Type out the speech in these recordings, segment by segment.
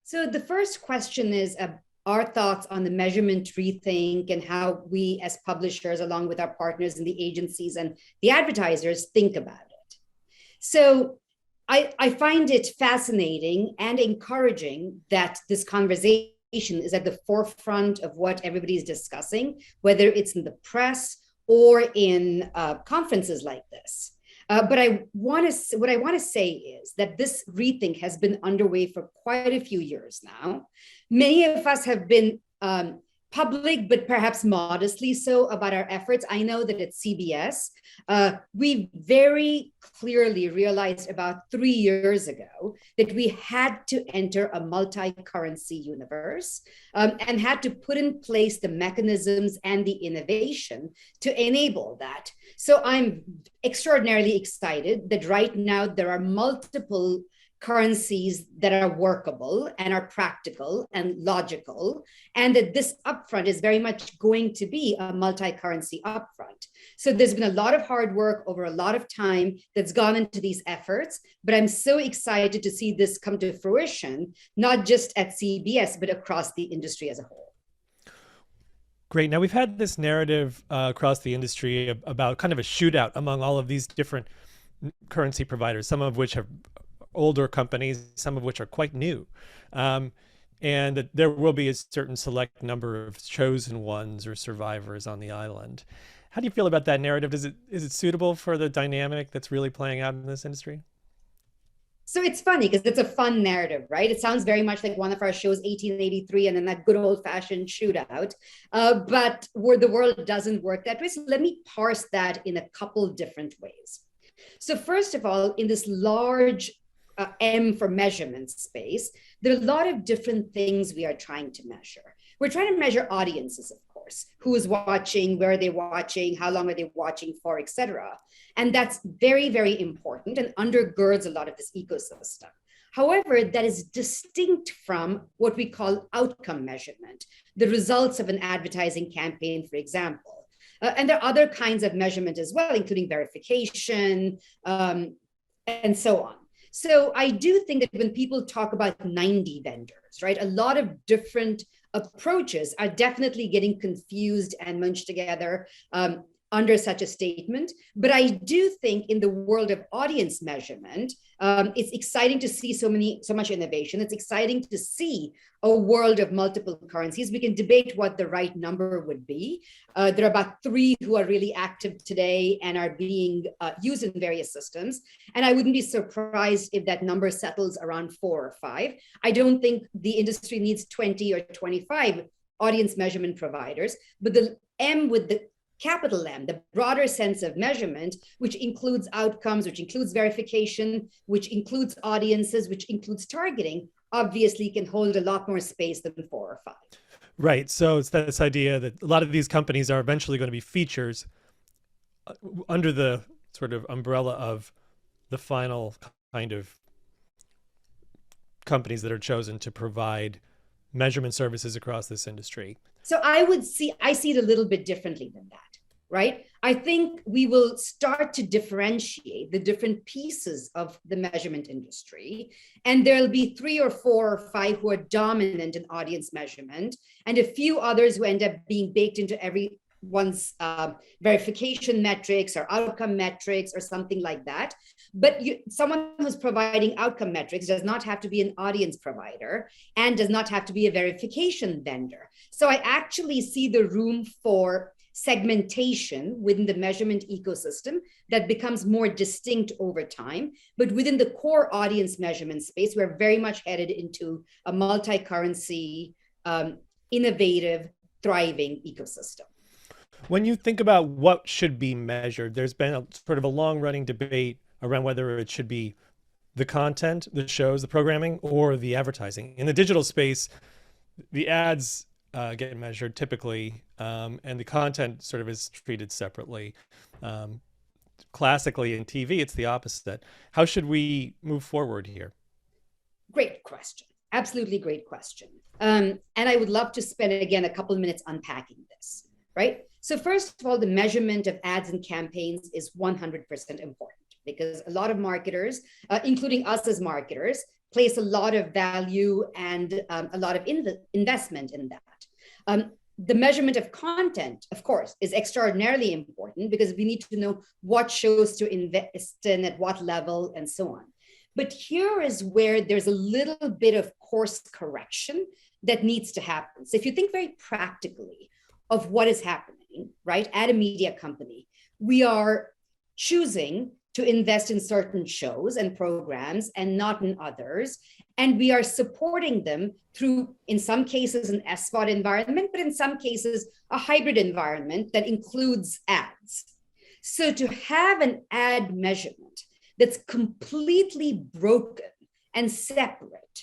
So the first question is our thoughts on the measurement rethink and how we as publishers, along with our partners in the agencies and the advertisers, think about it. So I find it fascinating and encouraging that this conversation is at the forefront of what everybody is discussing, whether it's in the press or in conferences like this. But what I want to say is that this rethink has been underway for quite a few years now. Many of us have been public, but perhaps modestly so, about our efforts. I know that at CBS, we very clearly realized about 3 years ago that we had to enter a multi-currency universe and had to put in place the mechanisms and the innovation to enable that. So I'm extraordinarily excited that right now there are multiple currencies that are workable and are practical and logical, and that this upfront is very much going to be a multi-currency upfront. So there's been a lot of hard work over a lot of time that's gone into these efforts, but I'm so excited to see this come to fruition, not just at CBS, but across the industry as a whole. Great. Now we've had this narrative across the industry about kind of a shootout among all of these different currency providers, some of which have older companies, some of which are quite new. And that there will be a certain select number of chosen ones or survivors on the island. How do you feel about that narrative? Is it suitable for the dynamic that's really playing out in this industry? So it's funny because it's a fun narrative, right? It sounds very much like one of our shows, 1883, and then that good old fashioned shootout. But where the world doesn't work that way. So let me parse that in a couple different ways. So first of all, in this large M for measurement space, there are a lot of different things we are trying to measure. We're trying to measure audiences, of course, who is watching, where are they watching, how long are they watching for, et cetera. And that's very, very important and undergirds a lot of this ecosystem. However, that is distinct from what we call outcome measurement, the results of an advertising campaign, for example. And there are other kinds of measurement as well, including verification and so on. So I do think that when people talk about 90 vendors, right, a lot of different approaches are definitely getting confused and munched together under such a statement. But I do think in the world of audience measurement, it's exciting to see so much innovation. It's exciting to see a world of multiple currencies. We can debate what the right number would be. There are about 3 who are really active today and are being used in various systems. And I wouldn't be surprised if that number settles around 4 or 5. I don't think the industry needs 20 or 25 audience measurement providers, but the M with the capital M, the broader sense of measurement, which includes outcomes, which includes verification, which includes audiences, which includes targeting, obviously can hold a lot more space than 4 or 5. Right. So it's this idea that a lot of these companies are eventually going to be features under the sort of umbrella of the final kind of companies that are chosen to provide measurement services across this industry. So I see it a little bit differently than that. Right? I think we will start to differentiate the different pieces of the measurement industry. And there'll be 3 or 4 or 5 who are dominant in audience measurement, and a few others who end up being baked into everyone's verification metrics or outcome metrics or something like that. But someone who's providing outcome metrics does not have to be an audience provider and does not have to be a verification vendor. So I actually see the room for segmentation within the measurement ecosystem that becomes more distinct over time. But within the core audience measurement space, we're very much headed into a multi-currency, innovative, thriving ecosystem. When you think about what should be measured, there's been sort of a long-running debate around whether it should be the content, the shows, the programming, or the advertising. In the digital space, the ads get measured typically, and the content sort of is treated separately. Classically in TV, it's the opposite. How should we move forward here? Great question. Absolutely great question. And I would love to spend, again, a couple of minutes unpacking this, right? So first of all, the measurement of ads and campaigns is 100% important because a lot of marketers, including us as marketers, place a lot of value and a lot of investment in that. The measurement of content, of course, is extraordinarily important because we need to know what shows to invest in at what level and so on. But here is where there's a little bit of course correction that needs to happen. So if you think very practically of what is happening, right, at a media company, we are choosing to invest in certain shows and programs and not in others. And we are supporting them through, in some cases, an SVOD environment, but in some cases, a hybrid environment that includes ads. So to have an ad measurement that's completely broken and separate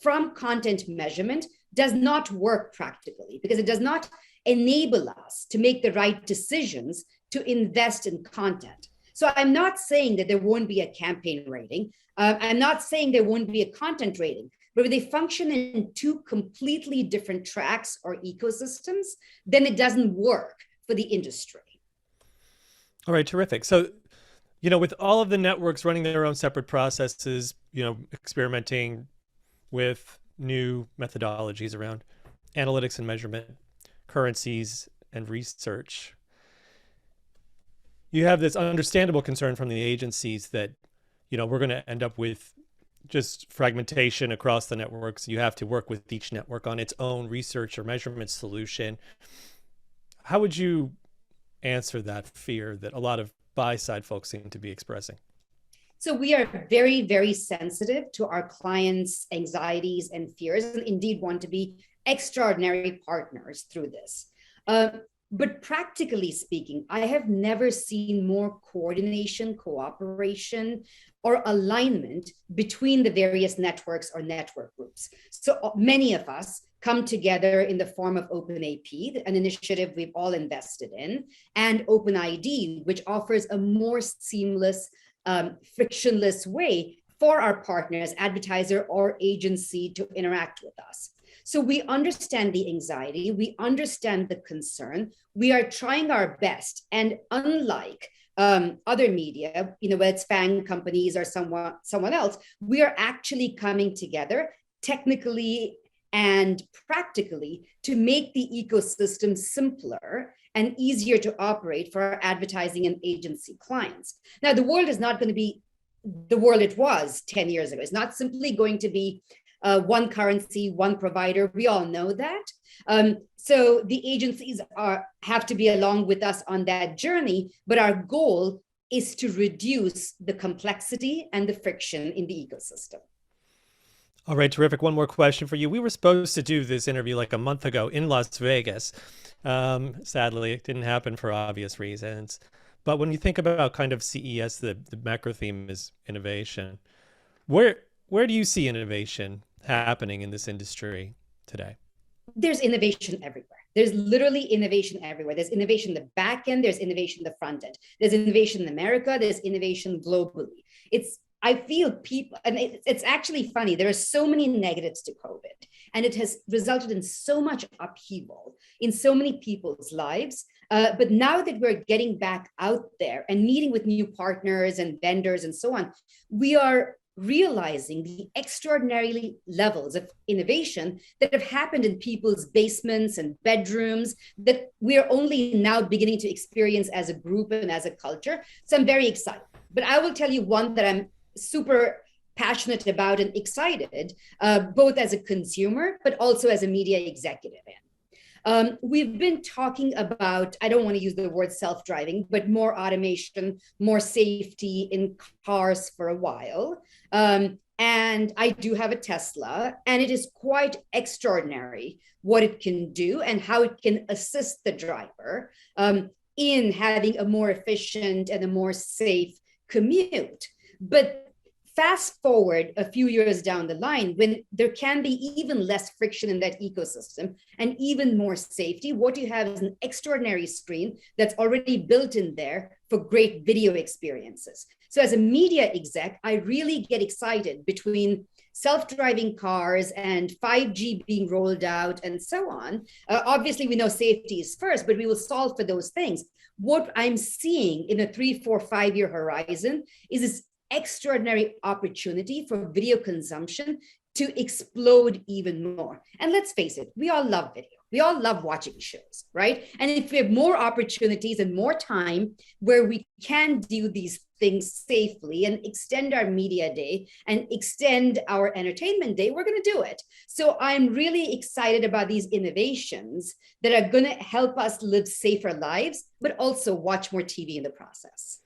from content measurement does not work practically because it does not enable us to make the right decisions to invest in content. So I'm not saying that there won't be a campaign rating. I'm not saying there won't be a content rating, but if they function in two completely different tracks or ecosystems, then it doesn't work for the industry. All right, terrific. So, with all of the networks running their own separate processes, experimenting with new methodologies around analytics and measurement, currencies and research, you have this understandable concern from the agencies that, we're going to end up with just fragmentation across the networks. You have to work with each network on its own research or measurement solution. How would you answer that fear that a lot of buy-side folks seem to be expressing? So we are very, very sensitive to our clients' anxieties and fears, and indeed want to be extraordinary partners through this. But practically speaking, I have never seen more coordination, cooperation, or alignment between the various networks or network groups. So many of us come together in the form of OpenAP, an initiative we've all invested in, and OpenID, which offers a more seamless, frictionless way for our partners, advertiser or agency, to interact with us. So we understand the anxiety, we understand the concern, we are trying our best. And unlike other media, whether it's FANG companies or someone else, we are actually coming together technically and practically to make the ecosystem simpler and easier to operate for our advertising and agency clients. Now, the world is not going to be the world it was 10 years ago. It's not simply going to be one currency, one provider. We all know that. So the agencies have to be along with us on that journey, but our goal is to reduce the complexity and the friction in the ecosystem. All right, terrific. One more question for you. We were supposed to do this interview like a month ago in Las Vegas. Sadly, it didn't happen for obvious reasons. But when you think about kind of CES, the macro theme is innovation. Where do you see innovation happening in this industry today? There's innovation everywhere. There's literally innovation everywhere. There's innovation in the back end. There's innovation in the front end. There's innovation in America. There's innovation globally. I feel people, and it's actually funny. There are so many negatives to COVID, and it has resulted in so much upheaval in so many people's lives. But now that we're getting back out there and meeting with new partners and vendors and so on, we are realizing the extraordinary levels of innovation that have happened in people's basements and bedrooms that we are only now beginning to experience as a group and as a culture. So I'm very excited. But I will tell you one that I'm super passionate about and excited, both as a consumer, but also as a media executive. We've been talking about, I don't want to use the word self-driving, but more automation, more safety in cars for a while. And I do have a Tesla, and it is quite extraordinary what it can do and how it can assist the driver in having a more efficient and a more safe commute. But fast forward a few years down the line, when there can be even less friction in that ecosystem and even more safety, what you have is an extraordinary screen that's already built in there for great video experiences. So as a media exec, I really get excited between self-driving cars and 5G being rolled out and so on. Obviously, we know safety is first, but we will solve for those things. What I'm seeing in a 3, 4, 5-year horizon is this extraordinary opportunity for video consumption to explode even more. And let's face it, we all love video. We all love watching shows, right? And if we have more opportunities and more time where we can do these things safely and extend our media day and extend our entertainment day, we're going to do it. So I'm really excited about these innovations that are going to help us live safer lives, but also watch more TV in the process.